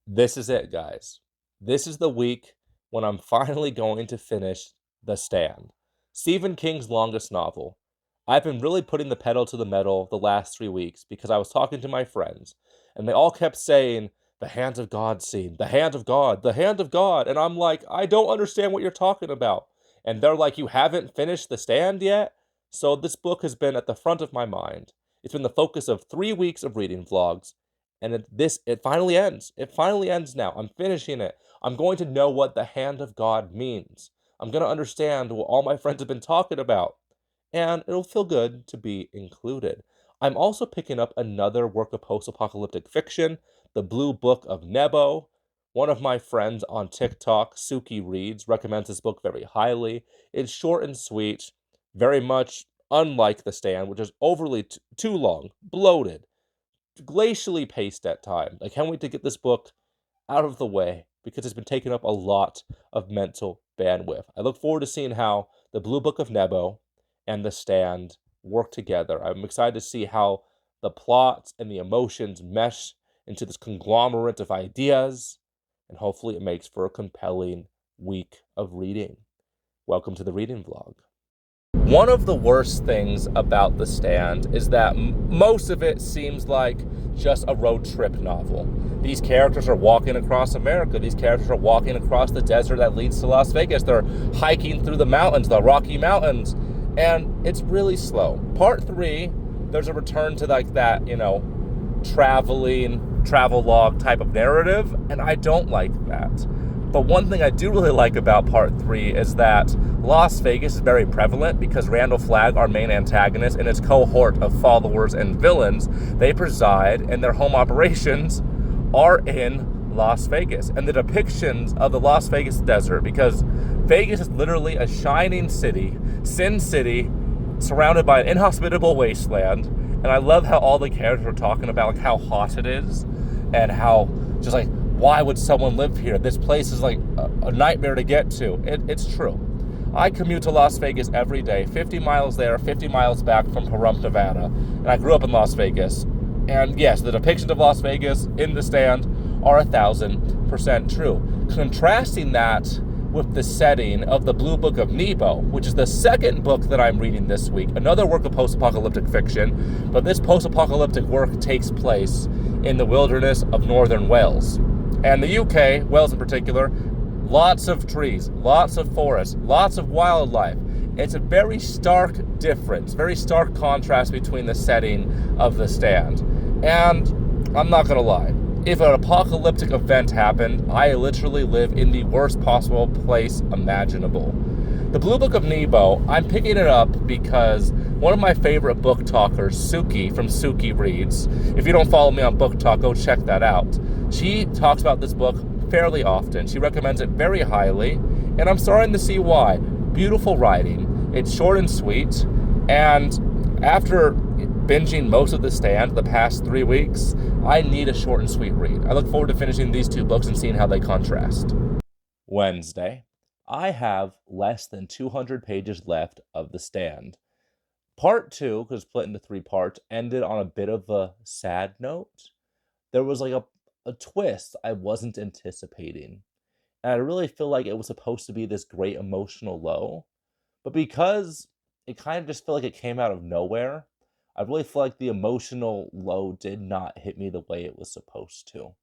This is it, guys. This is the week when I'm finally going to finish The Stand, Stephen King's longest novel. I've been really putting the pedal to the metal the last 3 weeks because I was talking to my friends, and they all kept saying, the hand of God scene, the hand of God, the hand of God. And I'm like, I don't understand what you're talking about. And they're like, you haven't finished The Stand yet? So this book has been at the front of my mind. It's been the focus of 3 weeks of reading vlogs, and it finally ends. It finally ends now. I'm finishing it. I'm going to know what the hand of God means. I'm going to understand what all my friends have been talking about, and it'll feel good to be included. I'm also picking up another work of post-apocalyptic fiction, The Blue Book of Nebo. One of my friends on TikTok, Suki Reads, recommends this book very highly. It's short and sweet, very much unlike The Stand, which is overly too long, bloated, glacially paced at times. I can't wait to get this book out of the way because it's been taking up a lot of mental bandwidth. I look forward to seeing how the Blue Book of Nebo and The Stand work together. I'm excited to see how the plots and the emotions mesh into this conglomerate of ideas, and hopefully it makes for a compelling week of reading. Welcome to the reading vlog. One of the worst things about The Stand is that most of it seems like just a road trip novel. These characters are walking across America. These characters are walking across the desert that leads to Las Vegas. They're hiking through the mountains, the Rocky Mountains, and it's really slow. Part 3, there's a return to like that, travel log type of narrative, and I don't like that. But one thing I do really like about part 3 is that Las Vegas is very prevalent because Randall Flagg, our main antagonist, and his cohort of followers and villains, they preside and their home operations are in Las Vegas. And the depictions of the Las Vegas desert, because Vegas is literally a shining city, Sin City, surrounded by an inhospitable wasteland. And I love how all the characters are talking about like how hot it is and how just like, why would someone live here? This place is like a nightmare to get to. It's true. I commute to Las Vegas every day, 50 miles there, 50 miles back from Pahrump, Nevada. And I grew up in Las Vegas. And yes, the depictions of Las Vegas in The Stand are 1,000% true. Contrasting that with the setting of the Blue Book of Nebo, which is the second book that I'm reading this week, another work of post-apocalyptic fiction, but this post-apocalyptic work takes place in the wilderness of northern Wales. And the UK, Wales in particular, lots of trees, lots of forests, lots of wildlife. It's a very stark difference, very stark contrast between the setting of The Stand. And I'm not gonna lie, if an apocalyptic event happened, I literally live in the worst possible place imaginable. The Blue Book of Nebo, I'm picking it up because one of my favorite book talkers, Suki from Suki Reads, if you don't follow me on Book Talk, go check that out. She talks about this book fairly often. She recommends it very highly, and I'm starting to see why. Beautiful writing, it's short and sweet, and after binging most of The Stand the past 3 weeks, I need a short and sweet read. I look forward to finishing these 2 books and seeing how they contrast. Wednesday, I have less than 200 pages left of The Stand. Part 2, because split into 3 parts, ended on a bit of a sad note. There was like a twist I wasn't anticipating. And I really feel like it was supposed to be this great emotional low. But because it kind of just felt like it came out of nowhere, I really feel like the emotional low did not hit me the way it was supposed to.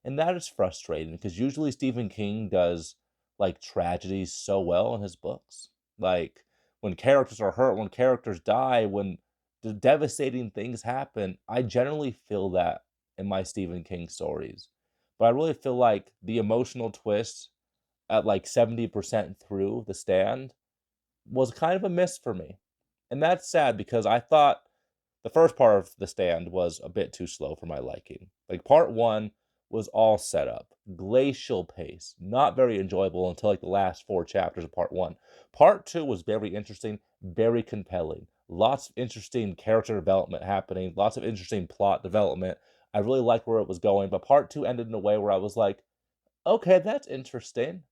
And that is frustrating because usually Stephen King does like tragedies so well in his books. Like when characters are hurt, when characters die, when the devastating things happen, I generally feel that in my Stephen King stories. But I really feel like the emotional twist at like 70% through The Stand was kind of a miss for me. And that's sad because I thought the first part of The Stand was a bit too slow for my liking. Like part 1 was all set up, glacial pace, not very enjoyable until like the last 4 chapters of part 1. Part 2 was very interesting, very compelling. Lots of interesting character development happening, lots of interesting plot development. I really liked where it was going, but part 2 ended in a way where I was like, okay, that's interesting.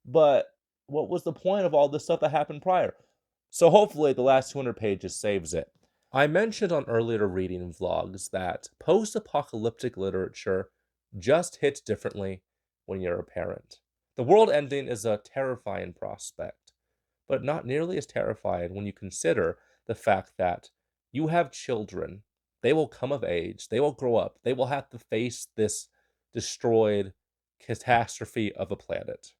But what was the point of all this stuff that happened prior? So hopefully the last 200 pages saves it. I mentioned on earlier reading vlogs that post-apocalyptic literature just hits differently when you're a parent. The world ending is a terrifying prospect, but not nearly as terrifying when you consider the fact that you have children. They will come of age, they will grow up, they will have to face this destroyed catastrophe of a planet.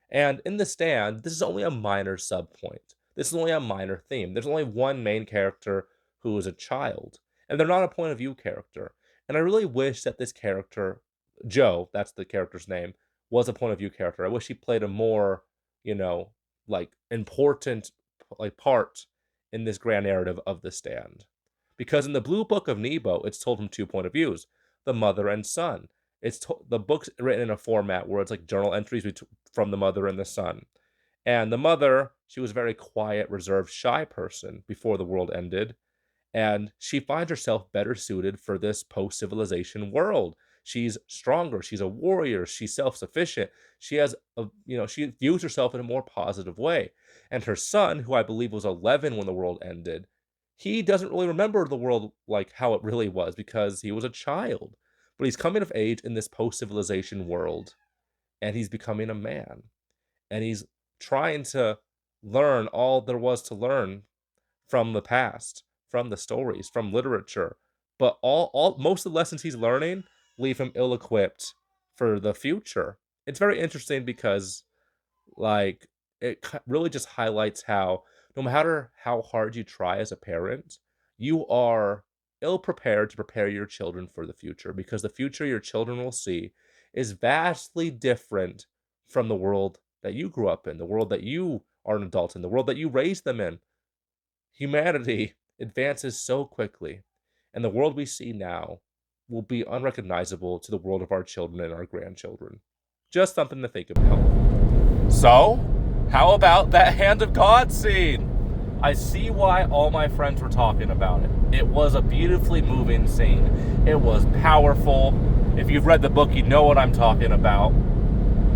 And in The Stand, this is only a minor subpoint. This is only a minor theme. There's only one main character who is a child, and they're not a point of view character. And I really wish that this character, Joe, that's the character's name, was a point of view character. I wish he played a more, you know, like important part in this grand narrative of The Stand. Because in the Blue Book of Nebo, it's told from two point of views, the mother and son. The book's written in a format where it's like journal entries from the mother and the son. And the mother, she was a very quiet, reserved, shy person before the world ended. And she finds herself better suited for this post-civilization world. She's stronger. She's a warrior. She's self-sufficient. She has she views herself in a more positive way. And her son, who I believe was 11 when the world ended, he doesn't really remember the world like how it really was because he was a child. But he's coming of age in this post-civilization world, and he's becoming a man. And he's trying to learn all there was to learn from the past, from the stories, from literature. But most of the lessons he's learning leave him ill-equipped for the future. It's very interesting because, like, it really just highlights how no matter how hard you try as a parent, you are ill-prepared to prepare your children for the future, because the future your children will see is vastly different from the world that you grew up in, the world that you are an adult in, the world that you raised them in. Humanity advances so quickly, and the world we see now will be unrecognizable to the world of our children and our grandchildren. Just something to think about. So, how about that Hand of God scene? I see why all my friends were talking about it. It was a beautifully moving scene. It was powerful. If you've read the book, you know what I'm talking about.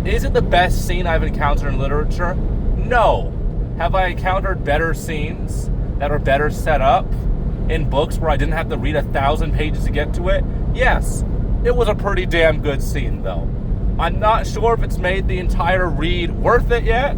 Is it the best scene I've encountered in literature? No. Have I encountered better scenes that are better set up in books where I didn't have to read 1,000 pages to get to it? Yes. It was a pretty damn good scene, though. I'm not sure if it's made the entire read worth it yet,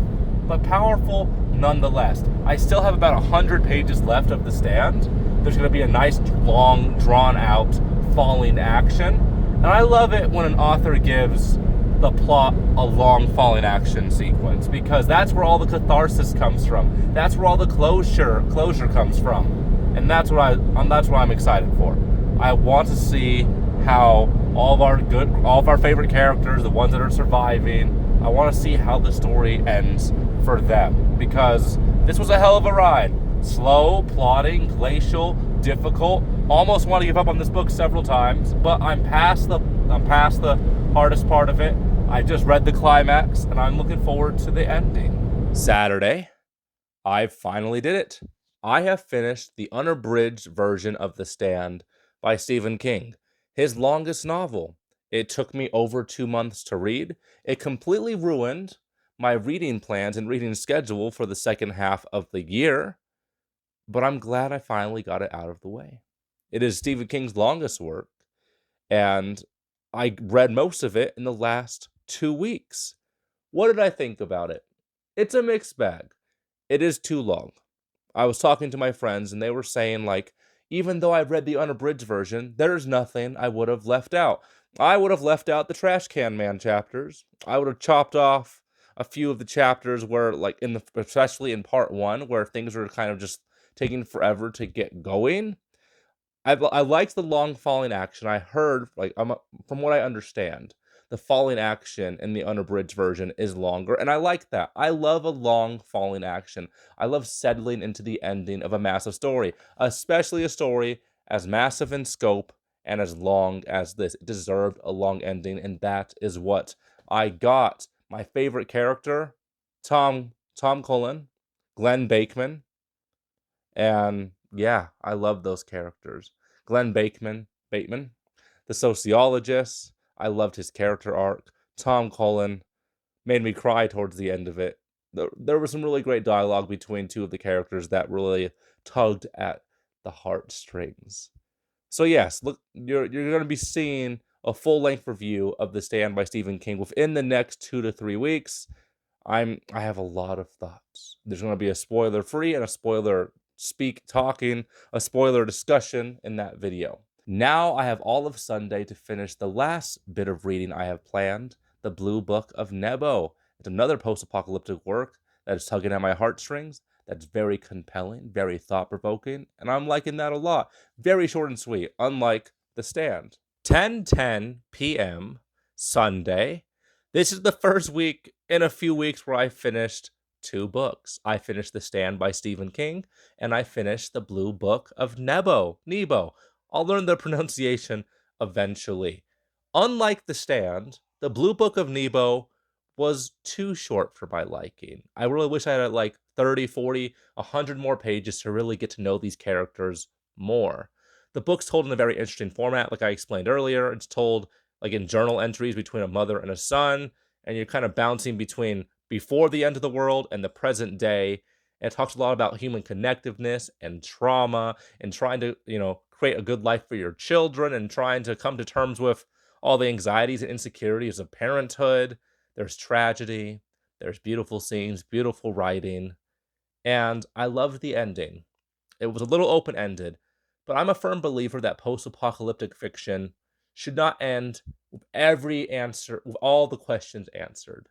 but powerful nonetheless. I still have about 100 pages left of The Stand. There's going to be a nice, long, drawn-out, falling action. And I love it when an author gives the plot a long falling action sequence, because that's where all the catharsis comes from. That's where all the closure comes from. And that's what I'm excited for. I want to see how all of our favorite characters, the ones that are surviving, I want to see how the story ends for them, because this was a hell of a ride. Slow, plodding, glacial, difficult. Almost want to give up on this book several times, but I'm past the hardest part of it. I just read the climax, and I'm looking forward to the ending. Saturday, I finally did it. I have finished the unabridged version of The Stand by Stephen King, his longest novel. It took me over 2 months to read. It completely ruined my reading plans and reading schedule for the second half of the year, but I'm glad I finally got it out of the way. It is Stephen King's longest work, and I read most of it in the last 2 weeks. What did I think about it? It's a mixed bag. It is too long. I was talking to my friends, and they were saying, like, even though I've read the unabridged version, there's nothing I would have left out. I would have left out the Trash Can Man chapters. I would have chopped off a few of the chapters where, like, especially in part 1, where things were kind of just taking forever to get going. I liked the long falling action. I heard, from what I understand, the falling action in the unabridged version is longer, and I like that. I love a long falling action. I love settling into the ending of a massive story, especially a story as massive in scope and as long as this. It deserved a long ending, and that is what I got. My favorite character, Tom Cullen, Glenn Bateman, and yeah, I love those characters. Glenn Bateman, the sociologist, I loved his character arc. Tom Cullen made me cry towards the end of it. There was some really great dialogue between two of the characters that really tugged at the heartstrings. So yes, look, you're going to be seeing a full-length review of The Stand by Stephen King within the next 2 to 3 weeks. I have a lot of thoughts. There's going to be a spoiler-free and a a spoiler discussion in that video. Now I have all of Sunday to finish the last bit of reading I have planned, The Blue Book of Nebo. It's another post-apocalyptic work that is tugging at my heartstrings, that's very compelling, very thought-provoking, and I'm liking that a lot. Very short and sweet, unlike The Stand. 10:10 p.m. Sunday. This is the first week in a few weeks where I finished 2 books. I finished The Stand by Stephen King, and I finished The Blue Book of Nebo. I'll learn the pronunciation eventually. Unlike The Stand, The Blue Book of Nebo was too short for my liking. I really wish I had like 30, 40, 100 more pages to really get to know these characters more. The book's told in a very interesting format, like I explained earlier. It's told like in journal entries between a mother and a son, and you're kind of bouncing between before the end of the world and the present day. And it talks a lot about human connectiveness and trauma and trying to, create a good life for your children and trying to come to terms with all the anxieties and insecurities of parenthood. There's tragedy, there's beautiful scenes, beautiful writing, and I loved the ending. It was a little open-ended, but I'm a firm believer that post-apocalyptic fiction should not end with every answer, with all the questions answered.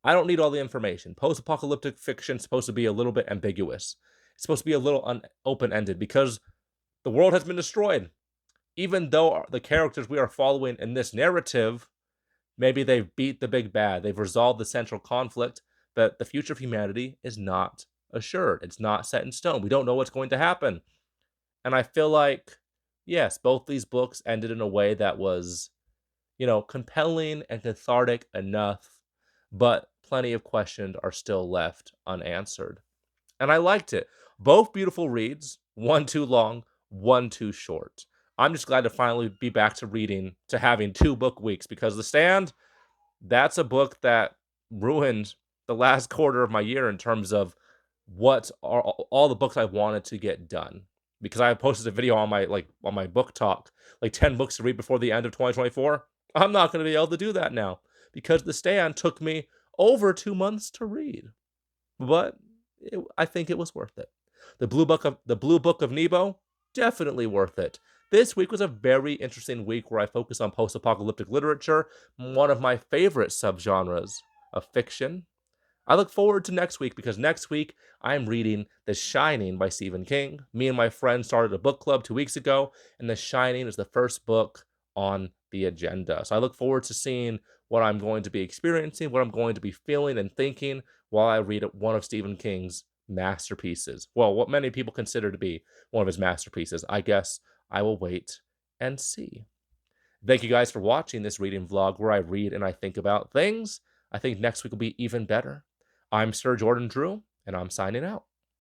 I don't need all the information. Post-apocalyptic fiction is supposed to be a little bit ambiguous. It's supposed to be a little open-ended because the world has been destroyed. Even though the characters we are following in this narrative, maybe they've beat the big bad, they've resolved the central conflict, but the future of humanity is not assured. It's not set in stone. We don't know what's going to happen. And I feel like, yes, both these books ended in a way that was, compelling and cathartic enough, but plenty of questions are still left unanswered. And I liked it. Both beautiful reads, one too long, one too short. I'm just glad to finally be back to having 2 book weeks, because The Stand, that's a book that ruined the last quarter of my year in terms of what are all the books I wanted to get done. Because I posted a video on my book talk, like 10 books to read before the end of 2024. I'm not going to be able to do that now because The Stand took me over 2 months to read. But I think it was worth it. The Blue Book of Nebo, definitely worth it. This week was a very interesting week where I focused on post-apocalyptic literature, one of my favorite subgenres of fiction. I look forward to next week because next week I'm reading The Shining by Stephen King. Me and my friend started a book club 2 weeks ago, and The Shining is the first book on the agenda. So I look forward to seeing what I'm going to be experiencing, what I'm going to be feeling and thinking while I read one of Stephen King's masterpieces. Well, what many people consider to be one of his masterpieces. I guess I will wait and see. Thank you guys for watching this reading vlog where I read and I think about things. I think next week will be even better. I'm Sir Jordan Drew, and I'm signing out.